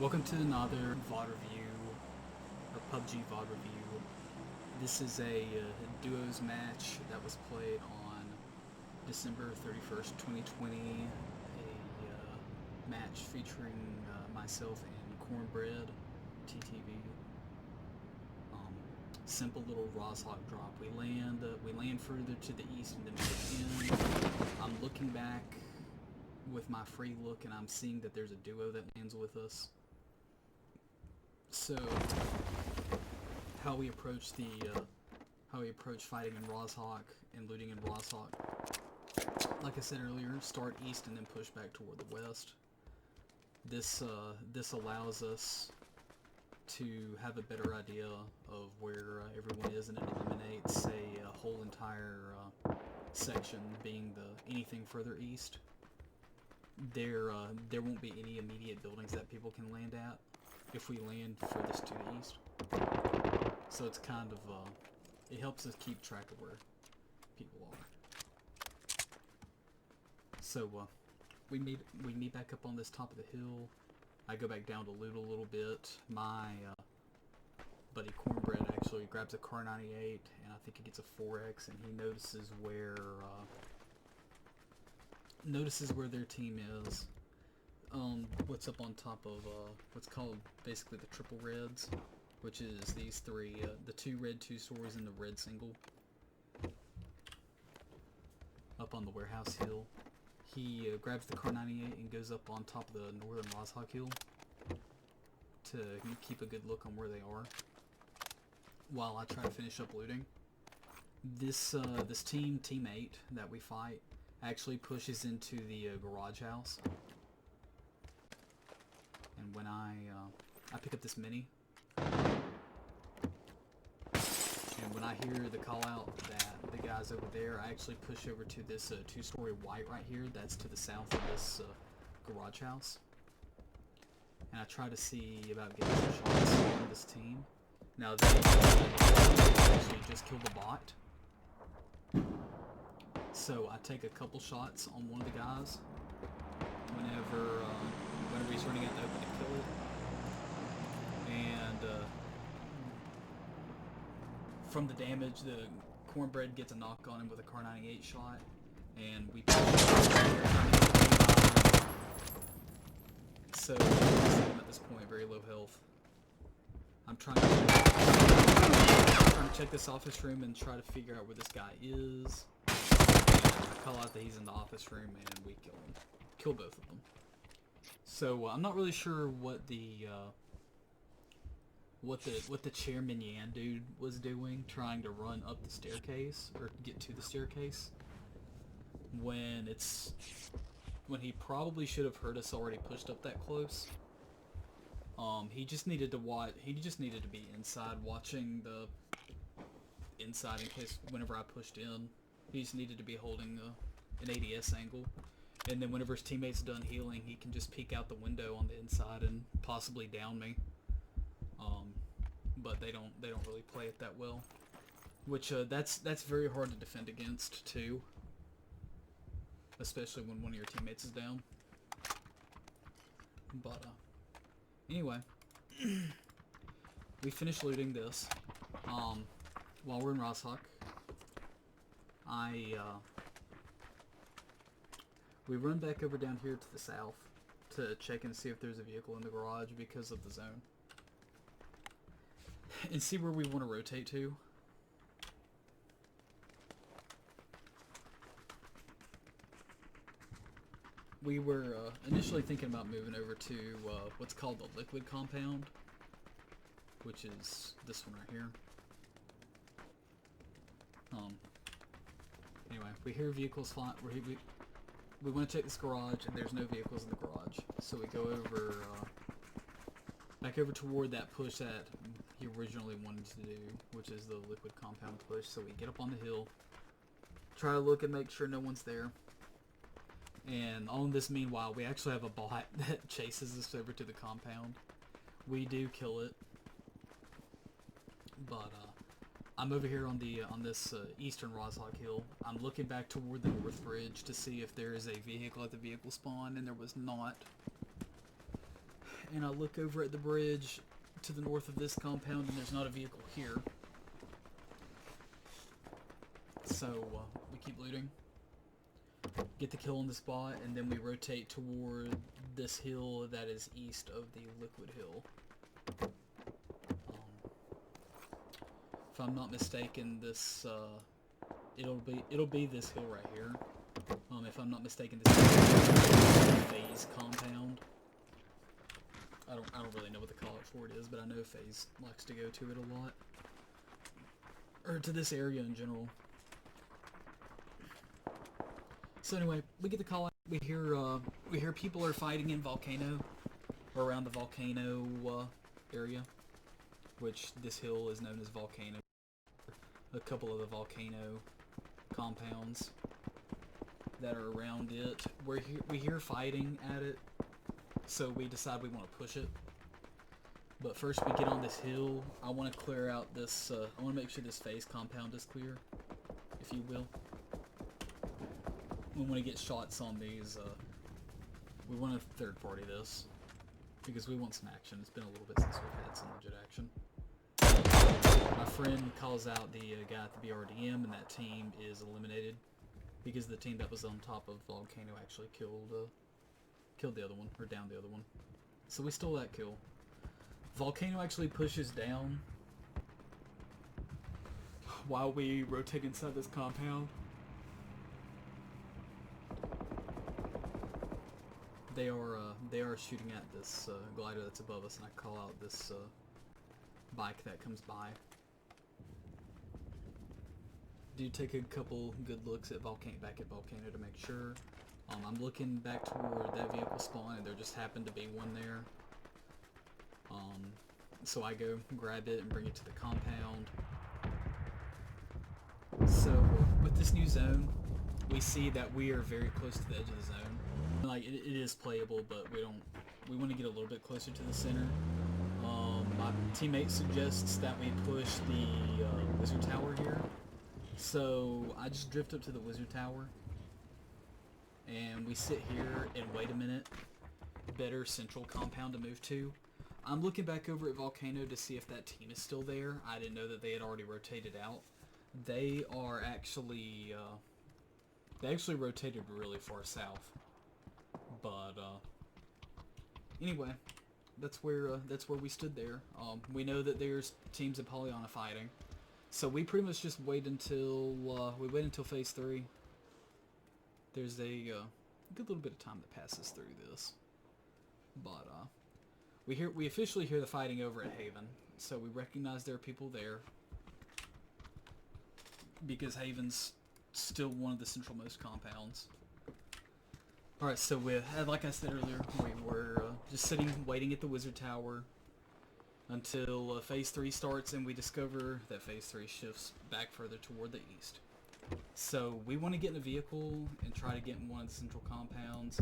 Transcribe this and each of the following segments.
Welcome to another VOD review, or PUBG Vod review. This is a duos match that was played on December 31st, 2020. A match featuring myself and Cornbread TTV. Simple little Roshawk drop. We land further to the east and then push in. I'm looking back with my free look and I'm seeing that there's a duo that lands with us. So, how we approach fighting in Roshawk and looting in Roshawk. Like I said earlier, start east and then push back toward the west. This allows us to have a better idea of where everyone is, and it eliminates a whole entire section being anything further east. There won't be any immediate buildings that people can land at if we land furthest to the east. So it's kind of, it helps us keep track of where people are. So, we meet back up on this top of the hill. I go back down to loot a little bit. My buddy Cornbread actually grabs a Kar 98, and I think he gets a 4X, and he notices where their team is. What's up on top of what's called basically the triple reds, which is these three, the two red two stories and the red single. Up on the warehouse hill. He grabs the Kar 98 and goes up on top of the northern Roshawk hill to keep a good look on where they are while I try to finish up looting. This teammate that we fight actually pushes into the garage house, and when I pick up this mini, and when I hear the call out that the guy's over there, I actually push over to this two-story white right here that's to the south of this garage house, and I try to see about getting some shots on this team. Now they actually just killed the bot, so I take a couple shots on one of the guys whenever he's running out the open to kill it, and from the damage, the Cornbread gets a knock on him with a Kar 98 shot, and we push so I'm at this point very low health. I'm trying to check this office room and try to figure out where this guy is. I call out that he's in the office room, and we kill him. Kill both of them. So I'm not really sure what the chairman Yan dude was doing, trying to run up the staircase or get to the staircase when he probably should have heard us already pushed up that close. He just needed to be inside, watching the inside in case whenever I pushed in. He just needed to be holding an ADS angle, and then whenever his teammate's done healing, he can just peek out the window on the inside and possibly down me. But they don't really play it that well, which that's very hard to defend against too, especially when one of your teammates is down. But anyway, we finished looting this. While we're in Roshawk, we run back over down here to the south to check and see if there's a vehicle in the garage because of the zone, and see where we want to rotate to. We were initially thinking about moving over to what's called the liquid compound, which is this one right here. Anyway, we hear vehicles flying. We want to check this garage, and there's no vehicles in the garage, so we go over back over toward that push that he originally wanted to do, which is the liquid compound push. So we get up on the hill, try to look and make sure no one's there. And on this meanwhile, we actually have a bot that chases us over to the compound. We do kill it, but I'm over here on this eastern Roshawk hill. I'm looking back toward the north bridge to see if there is a vehicle at the vehicle spawn, and there was not. and I look over at the bridge to the north of this compound, and there's not a vehicle here. So we keep looting, get the kill on the spot, and then we rotate toward this hill that is east of the liquid hill. If I'm not mistaken, this it'll be this hill right here. If I'm not mistaken, this is FaZe compound. I don't really know what the call it for it is, but I know FaZe likes to go to it a lot, or to this area in general. So anyway, we get the call out. We hear people are fighting in Volcano, or around the Volcano area, which this hill is known as Volcano. A couple of the Volcano compounds that are around it. We hear fighting at it, so we decide we want to push it. But first we get on this hill. I want to clear out this, I want to make sure this FaZe compound is clear, if you will. We want to get shots on these, we want to third party this, because we want some action. It's been a little bit since we've had some legit action. My friend calls out the guy at the BRDM, and that team is eliminated, because the team that was on top of Volcano actually killed the other one, or downed the other one. So we stole that kill. Volcano actually pushes down while we rotate inside this compound. They are shooting at this glider that's above us, and I call out this bike that comes by. Do take a couple good looks at back at Volcano to make sure. I'm looking back toward that vehicle spawn, and there just happened to be one there. So I go grab it and bring it to the compound. So with this new zone, we see that we are very close to the edge of the zone. Like it is playable, but we want to get a little bit closer to the center. My teammate suggests that we push the wizard tower here. So I just drift up to the wizard tower, and we sit here and wait a minute. Better central compound to move to. I'm looking back over at Volcano to see if that team is still there. I didn't know that they had already rotated out. They are actually they actually rotated really far south. But anyway, that's where we stood there. We know that there's teams in Polyana fighting, so we pretty much just wait until phase 3. There's a good little bit of time that passes through this, but we officially hear the fighting over at Haven, so we recognize there are people there because Haven's still one of the centralmost compounds. Alright, so like I said earlier, we were just sitting, waiting at the wizard tower until phase 3 starts, and we discover that phase 3 shifts back further toward the east. So we want to get in a vehicle and try to get in one of the central compounds.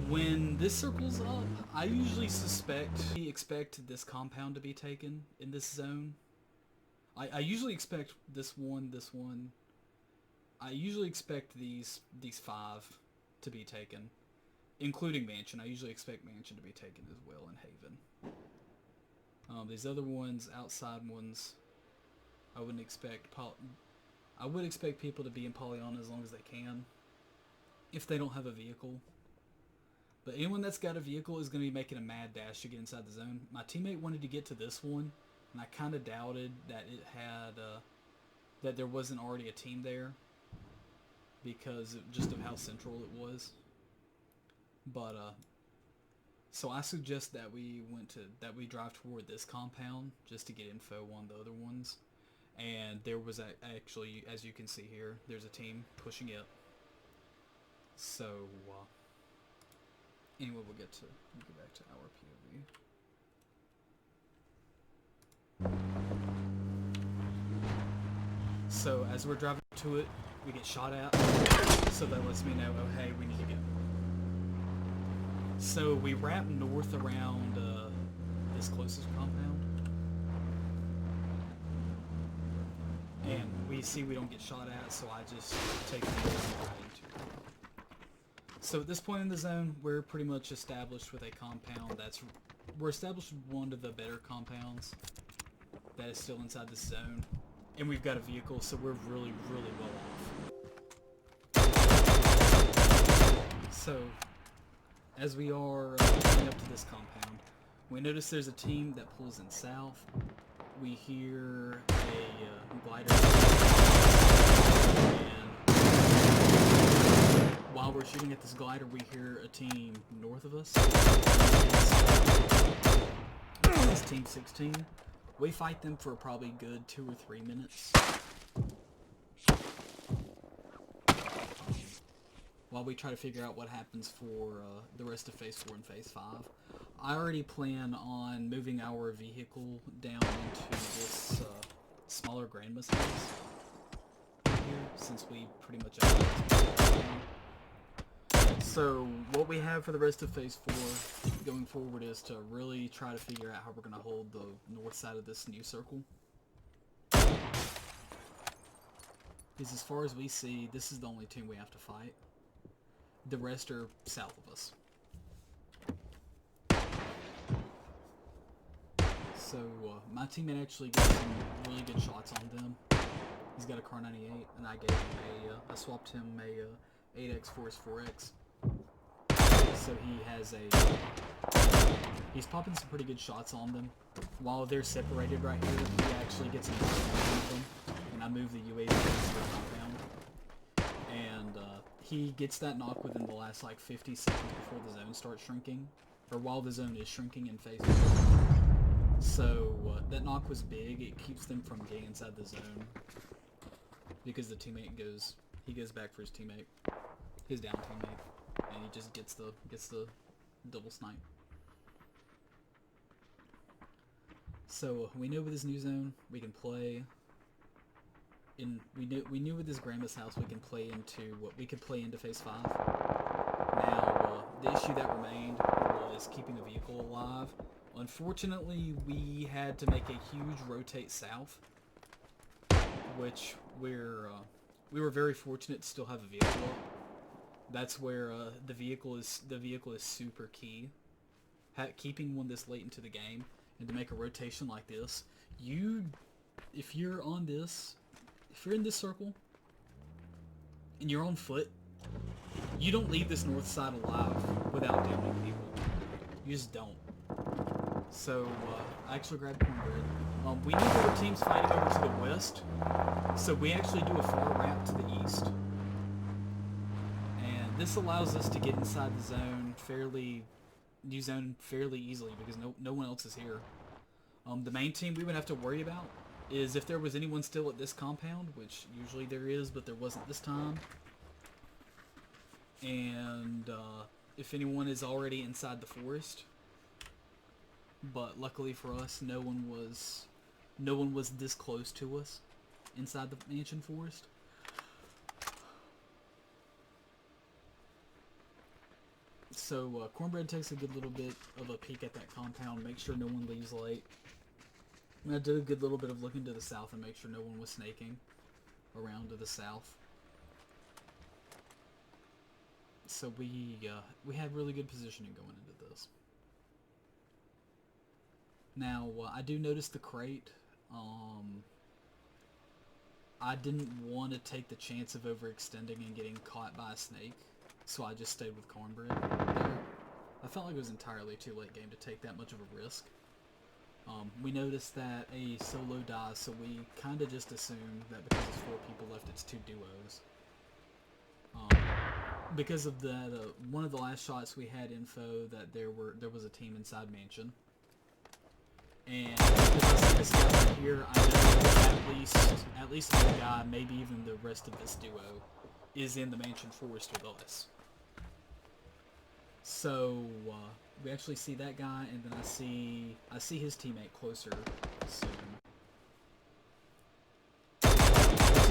When this circles up, I usually expect this compound to be taken in this zone. I usually expect this one. I usually expect these 5 to be taken, including Mansion. I usually expect Mansion to be taken as well in Haven. These other ones, outside ones, I wouldn't expect. I would expect people to be in Polyana as long as they can, if they don't have a vehicle. But anyone that's got a vehicle is going to be making a mad dash to get inside the zone. My teammate wanted to get to this one, and I kind of doubted that it had that there wasn't already a team there, because just of how central it was. But so I suggest that we drive toward this compound just to get info on the other ones. And there was actually, as you can see here, there's a team pushing it. So anyway, we'll get back to our POV. So as we're driving to it, we get shot at, so that lets me know, oh hey, we need to go. So we wrap north around this closest compound, and we see we don't get shot at, so I just take the road right into it. So at this point in the zone, we're pretty much established with a compound we're established with one of the better compounds that is still inside this zone. And we've got a vehicle, so we're really, really well off. So, as we are coming up to this compound, we notice there's a team that pulls in south. We hear a glider, and while we're shooting at this glider, we hear a team north of us. It's Team 16. We fight them for probably good 2 or 3 minutes. While we try to figure out what happens for the rest of Phase 4 and Phase 5. I already plan on moving our vehicle down into this smaller Grandma's house here, since we pretty much have it. So what we have for the rest of Phase 4 going forward is to really try to figure out how we're going to hold the north side of this new circle. Because as far as we see, this is the only team we have to fight. The rest are south of us. So my teammate actually got some really good shots on them. He's got a Car 98, and I gave him I swapped him a 8x for his 4x. So he's popping some pretty good shots on them. While they're separated right here, he actually gets a knock on them, and I move the UAV into the compound. And he gets that knock within the last like 50 seconds before the zone starts shrinking, or while the zone is shrinking in Phase 4. So that knock was big. It keeps them from getting inside the zone because the teammate goes back for his teammate, his down teammate, and he just gets the double snipe. So we know with this new zone we can play. We knew with this Grandma's house we can play into Phase 5. Now the issue that remained was keeping the vehicle alive. Unfortunately, we had to make a huge rotate south, which we were very fortunate to still have a vehicle up. That's where the vehicle is super key. Keeping one this late into the game and to make a rotation like this, if you're in this circle and you're on foot, you don't leave this north side alive without downing people. You just don't. So I actually grabbed Cornbread. We knew there were teams fighting over to the west, so we actually do a far ramp to the east. And this allows us to get inside the zone fairly easily because no one else is here. The main team we would have to worry about is if there was anyone still at this compound, which usually there is, but there wasn't this time. And if anyone is already inside the forest. But luckily for us, no one was this close to us inside the mansion forest. So Cornbread takes a good little bit of a peek at that compound, make sure no one leaves late. And I did a good little bit of looking to the south and make sure no one was snaking around to the south. So we had really good positioning going into this. Now, I do notice the crate. I didn't want to take the chance of overextending and getting caught by a snake, so I just stayed with Cornbread there. I felt like it was entirely too late game to take that much of a risk. We noticed that a solo dies, so we kind of just assumed that because it's 4 people left, it's 2 duos. Because of that, one of the last shots we had info that there was a team inside mansion. And because I see this guy right here, I know that at least one guy, maybe even the rest of this duo, is in the mansion forest with us. So we actually see that guy, and then I see his teammate closer soon.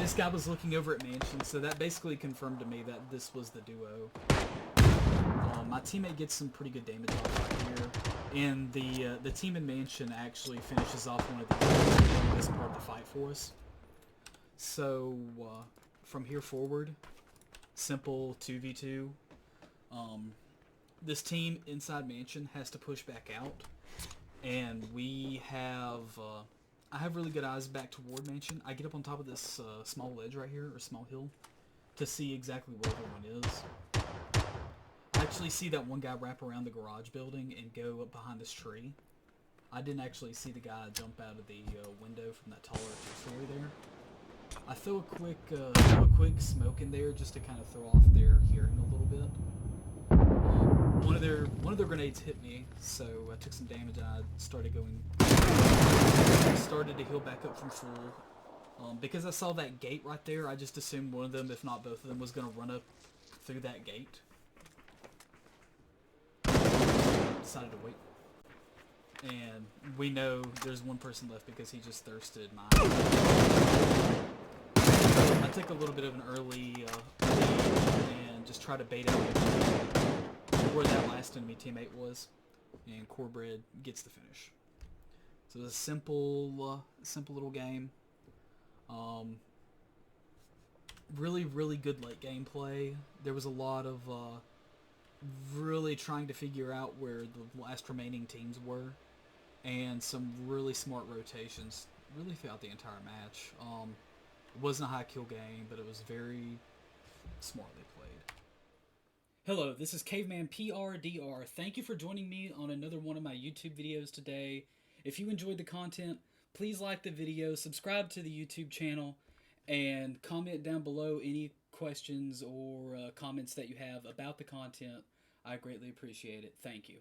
This guy was looking over at mansion, so that basically confirmed to me that this was the duo. My teammate gets some pretty good damage off right here, and the team in mansion actually finishes off one of the this part of the fight for us. So from here forward, simple 2v2. This team inside mansion has to push back out, and we have I have really good eyes back toward mansion. I get up on top of this small ledge right here, or small hill, to see exactly where everyone is. I actually see that one guy wrap around the garage building and go up behind this tree. I didn't actually see the guy jump out of the window from that taller two-story there. I throw a quick smoke in there just to kind of throw off their hearing a little bit. One of their grenades hit me, so I took some damage and I started to heal back up from full. Because I saw that gate right there, I just assumed one of them, if not both of them, was going to run up through that gate. Decided to wait. And we know there's one person left because he just thirsted mine. I take a little bit of an early lead and just try to bait out where that last enemy teammate was, and Cornbread gets the finish. So it's a simple little game. Really good late gameplay. There was a lot of really trying to figure out where the last remaining teams were, and some really smart rotations really throughout the entire match. It wasn't a high kill game, but it was very smartly played. Hello, this is Caveman PRDR. Thank you for joining me on another one of my YouTube videos today. If you enjoyed the content, please like the video, subscribe to the YouTube channel, and comment down below any questions or comments that you have about the content. I greatly appreciate it. Thank you.